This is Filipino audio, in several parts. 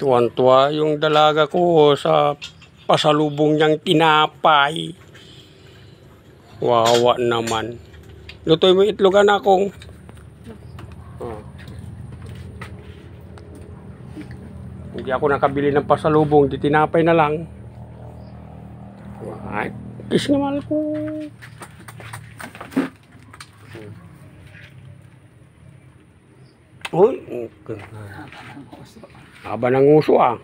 Tuwan-tuwa yung dalaga ko sa pasalubong niyang tinapay. Wawa naman. Lutoy mo itlogan akong. Oh. Hindi ako nakabili ng pasalubong, di tinapay na lang. Ay, kiss nga mahal ko. Uy, haba ng uso ah.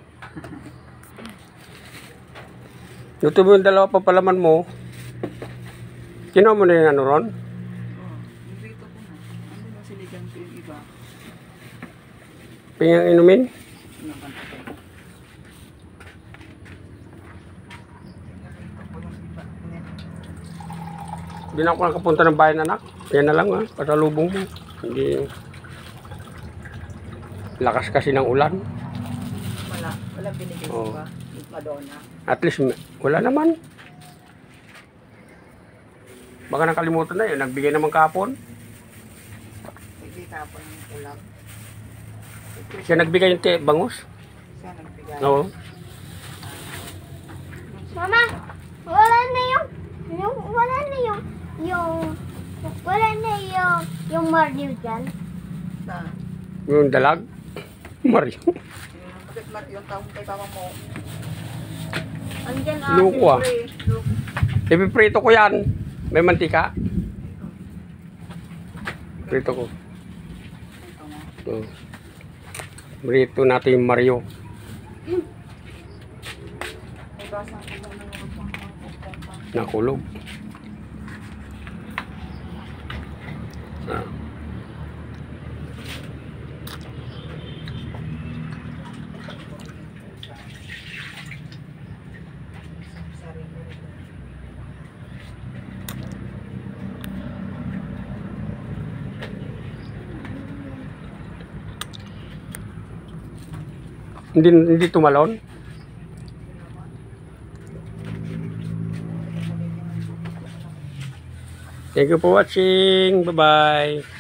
Luto mo yung dalawa pa palaman mo. Kinuha mo na yung ano ron? Dito ko na. Ano ba siligan ko yung iba? Pingang inumin? Hindi na ako nakapunta ng bayan anak. Yan na lang ha, pasalubong mo. Hindi. Lakas kasi ng ulan. Wala binigay Oh. ba? Madonna. At least wala naman. Baka nakalimutan na yun. Nagbigay naman kahapon. Hindi tapon ng ulam. Siya nagbigay yung bangus. Siya nagbigay. Oo. Mama, wala na yung Mario dyan. Sa, Yung dalag. Mario. bakit yung taong kay papa mo? Andyan Luko ah. Ipiprito ko yan. May mantika. Prito ko. So, prito natin yung Mario. Nakulog. Ah. Hindi tumalon. Thank you for watching. Bye-bye.